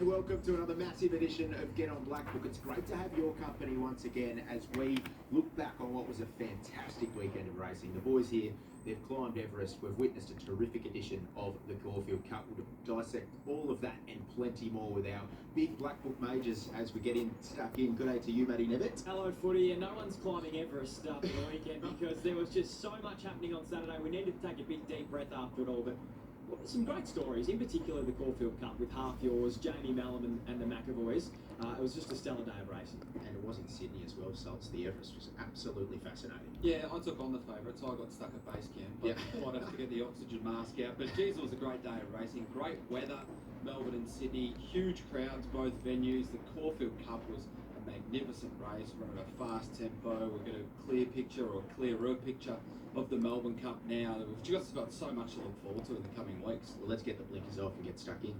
welcome to another massive edition of Get On Black Book. It's great to have your company once again as we look back on what was a fantastic weekend of racing. The boys here, they've climbed Everest. We've witnessed a terrific edition of the Caulfield Cup. We'll dissect all of that and plenty more with our big Black Book majors as we get stuck in. Good day to you, Matty Nevitt. Hello, footy, and no one's climbing Everest after the weekend because there was just so much happening on Saturday. We needed to take a big deep breath after it all, but some great stories, in particular the Caulfield Cup with Half Yours, Jamie Mellum and the McAvoys. It was just a stellar day of racing. And it was in Sydney as well, so the Everest was absolutely fascinating. Yeah, I took on the favourites. I got stuck at base camp. I'd have to get the oxygen mask out. But geez, it was a great day of racing. Great weather, Melbourne and Sydney. Huge crowds, both venues. The Caulfield Cup was a magnificent race, running at a fast tempo. We've got a clear picture, or a clearer picture, of the Melbourne Cup now. We've just got so much to look forward to in the coming weeks. Well, let's get the blinkers off and get stuck in.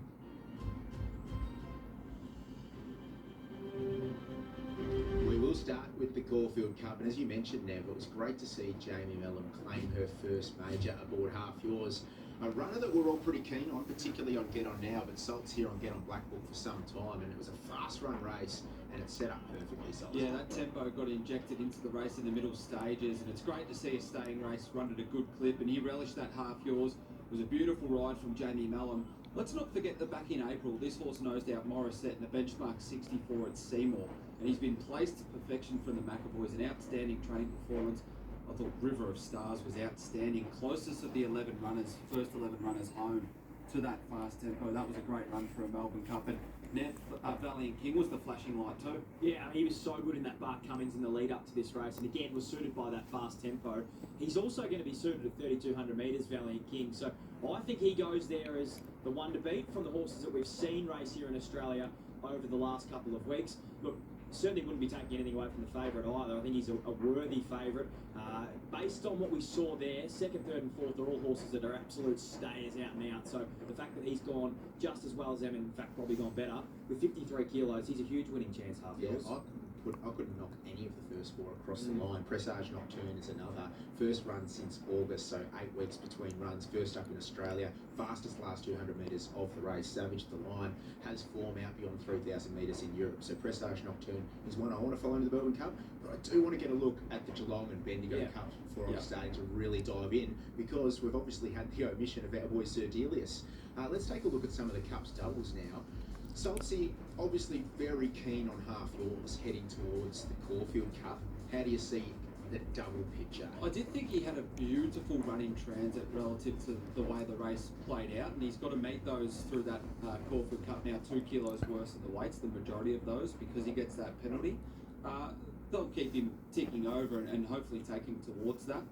We will start with the Caulfield Cup, and as you mentioned, Nev, it was great to see Jamie Mellum claim her first major aboard Half Yours. A runner that we're all pretty keen on, particularly on Get On Now, but Salt's here on Get On Black Book for some time, and it was a fast run race, and it set up perfectly, Salt. Yeah, that tempo got injected into the race in the middle stages, and it's great to see a staying race run at a good clip, and he relished that Half Yours. It was a beautiful ride from Jamie Mellum. Let's not forget that back in April, this horse nosed out Morissette in a benchmark 64 at Seymour, and he's been placed to perfection from the McAvoys, an outstanding training performance. I thought River of Stars was outstanding, closest of the 11 runners, first 11 runners home to that fast tempo. That was a great run for a Melbourne Cup. And Nev, Valiant King was the flashing light too. Yeah, he was so good in that Bart Cummings in the lead up to this race, and again was suited by that fast tempo. He's also going to be suited at 3,200 metres, Valiant King. So I think he goes there as the one to beat from the horses that we've seen race here in Australia over the last couple of weeks. Look, certainly wouldn't be taking anything away from the favourite either. I think he's a worthy favourite. Based on what we saw there, second, third and fourth are all horses that are absolute stayers out and out. So the fact that he's gone just as well as them, in fact probably gone better, with 53 kilos, he's a huge winning chance, Half Yours. I couldn't knock any of the first four across the line. Pressage Nocturne is another. First run since August, so 8 weeks between runs. First up in Australia. Fastest last 200 metres of the race. Savaged the line. Has form out beyond 3,000 metres in Europe. So Pressage Nocturne is one I want to follow into the Melbourne Cup. But I do want to get a look at the Geelong and Bendigo Cups before I'm starting to really dive in, because we've obviously had the omission of our boy Sir Delius. Let's take a look at some of the Cups doubles now. Saltsy, obviously very keen on Half Yours heading towards the Caulfield Cup. How do you see the double picture? I did think he had a beautiful run in transit relative to the way the race played out, and he's got to meet those through that Caulfield Cup now 2 kilos worse of the weights, the majority of those, because he gets that penalty. They'll keep him ticking over and hopefully take him towards that.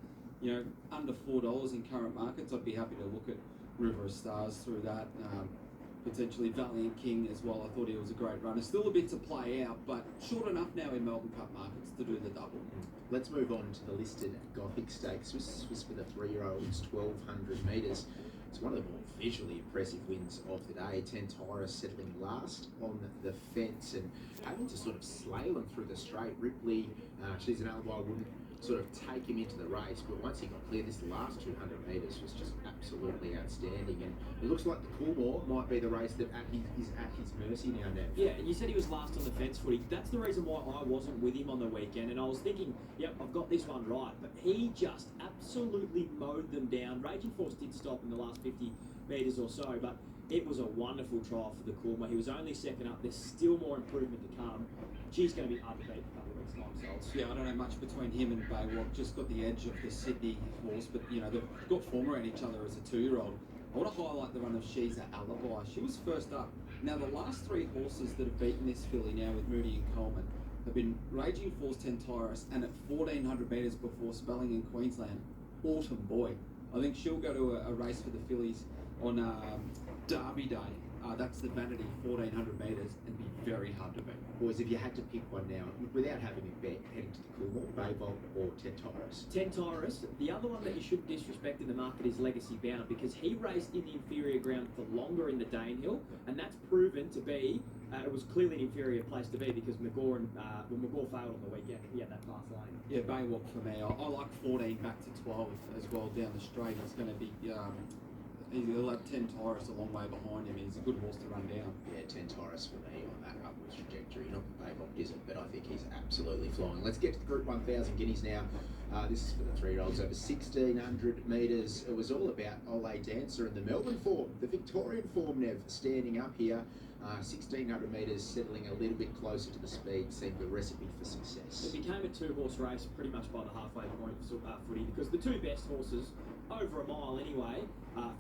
You know, under $4 in current markets, I'd be happy to look at River of Stars through that. Potentially Valiant King as well. I thought he was a great runner. Still a bit to play out, but short enough now in Melbourne Cup markets to do the double. Let's move on to the listed Gothic Stakes. This was for the 3-year-olds, 1,200 metres. It's one of the more visually impressive wins of the day. Tentyrus settling last on the fence and having to sort of slalom through the straight. Ripley, she's an alibi, wouldn't sort of take him into the race, but once he got clear, this last 200 metres was just absolutely outstanding, and it looks like the Coolmore might be the race that is at his mercy now, Nev. Yeah, and you said he was last on the fence footy. That's the reason why I wasn't with him on the weekend, and I was thinking, yep, I've got this one right, but he just absolutely mowed them down. Raging Force did stop in the last 50 metres or so, but it was a wonderful trial for the Coolmore. He was only second up. There's still more improvement to come. She's going to be hard to beat a couple of weeks' time, Salts. Yeah, I don't know much between him and Baywalk. Just got the edge of the Sydney horse, but you know they've got form around each other as a 2-year-old. I want to highlight the run of She's an Alibi. She was first up. Now the last 3 horses that have beaten this filly now with Moody and Coleman have been Raging Force, Tentyrus, and at 1,400 metres before spelling in Queensland, Autumn Boy. I think she'll go to a race for the fillies on Derby Day. That's the Vanity 1,400 metres and be very hard to beat. Boys, if you had to pick one now, without having a bet, heading to the Coolmore, Baybolt or Tentyrus? Tentyrus. The other one that you shouldn't disrespect in the market is Legacy Bound, because he raced in the inferior ground for longer in the Danehill, and that's proven to be, it was clearly an inferior place to be, because McGaw failed on the weekend. He had that fast lane. Yeah, Baywalk for me. I like 14 back to 12 as well down the straight. It's going to be He'll have 10 Tyrus a long way behind him. He's a good horse to run down. Yeah, 10 Tyrus for me on that upwards trajectory. Not the Paylock, is it? But I think he's absolutely flying. Let's get to the Group 1000 guineas now. This is for the 3-year-olds over 1,600 metres. It was all about Ole Dancer and the Melbourne form, the Victorian form, Nev, standing up here. 1,600 metres, settling a little bit closer to the speed, seemed a recipe for success. It became a two-horse race pretty much by the halfway point for footy, because the two best horses, over a mile anyway,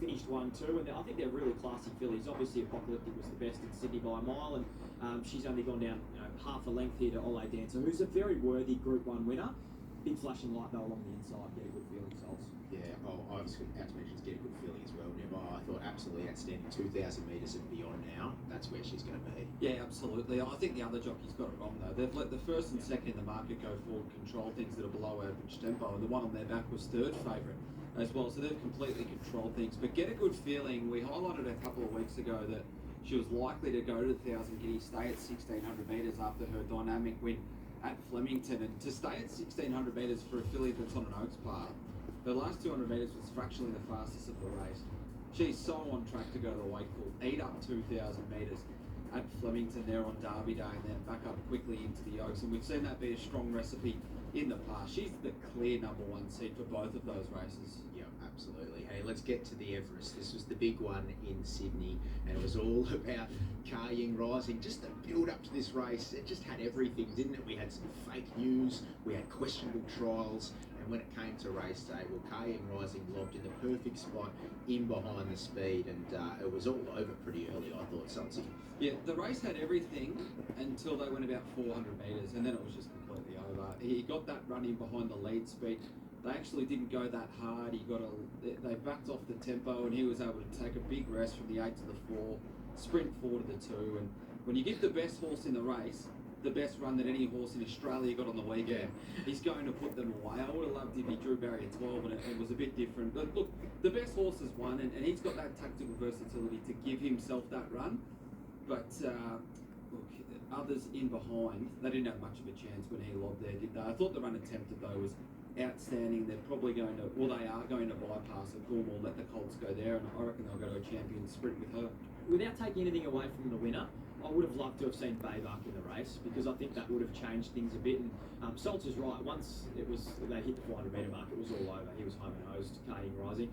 finished 1-2, and I think they're really classy fillies. Obviously, Apocalyptic was the best in Sydney by a mile, and she's only gone down half a length here to Ole Dancer, who's a very worthy Group 1 winner. Big flashing light though along the inside, get a good feeling, Salts. Yeah, I was about to mention get a good feeling as well, Nev. I thought absolutely outstanding. 2,000 metres and beyond now, that's where she's going to be. Yeah, absolutely. I think the other jockey's got it wrong though. They've let the first and second in the market go forward, control things that are below average tempo, and the one on their back was third favourite as well. So they've completely controlled things. But get a good feeling. We highlighted a couple of weeks ago that she was likely to go to the 1,000 guineas, stay at 1,600 metres after her dynamic win at Flemington, and to stay at 1,600 metres for a filly that's on an Oaks par. Her last 200 metres was fractionally the fastest of the race. She's so on track to go to the Wakefield, eat up 2,000 metres at Flemington there on Derby Day, and then back up quickly into the Oaks. And we've seen that be a strong recipe in the past. She's the clear number one seed for both of those races. Yeah, absolutely. Hey, let's get to the Everest. This was the big one in Sydney, and it was all about Ka Ying Rising. Just the build up to this race, it just had everything, didn't it? We had some fake news, we had questionable trials, and when it came to race day, well, Ka Ying Rising lobbed in the perfect spot in behind the speed, and it was all over pretty early, I thought, Salty. Yeah, the race had everything until they went about 400 metres, and then it was just completely over. He got that run in behind the lead speed. They actually didn't go that hard. They backed off the tempo, and he was able to take a big rest from the 8 to the 4, sprint 4 to the 2. And when you give the best horse in the race the best run that any horse in Australia got on the weekend, he's going to put them away. I would have loved if he drew barrier 12 and it was a bit different. But look, the best horse has won, and he's got that tactical versatility to give himself that run. But look, others in behind, they didn't have much of a chance when he lobbed there, did they? I thought the run attempted though was outstanding. They're probably going to, well, they are going to bypass it. Coolmore, let the Colts go there, and I reckon they'll go to a champion sprint with her. Without taking anything away from the winner, I would have loved to have seen Baybark in the race, because I think that would have changed things a bit. And Salts is right. Once they hit the 400 metre mark, it was all over. He was home and hosed, Ka Ying Rising.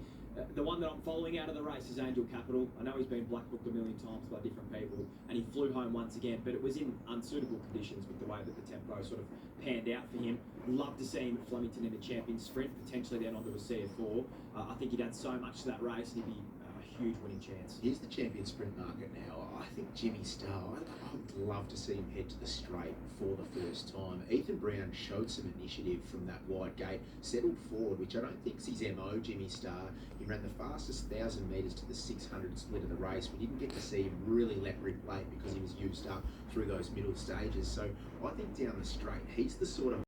The one that I'm following out of the race is Angel Capital. I know he's been blackbooked a million times by different people, and he flew home once again, but it was in unsuitable conditions with the way that the tempo sort of panned out for him. Love to see him at Flemington in a champion sprint, potentially then onto a CF4. I think he'd add so much to that race, and he'd be a huge winning chance. Here's the champion sprint market now. I think Jimmy Star, I would love to see him head to the straight for the first time. Ethan Brown showed some initiative from that wide gate, settled forward, which I don't think's his MO, Jimmy Star. He ran the fastest 1,000 metres to the 600 split of the race. We didn't get to see him really let rip late because he was used up through those middle stages. So I think down the straight, he's the sort of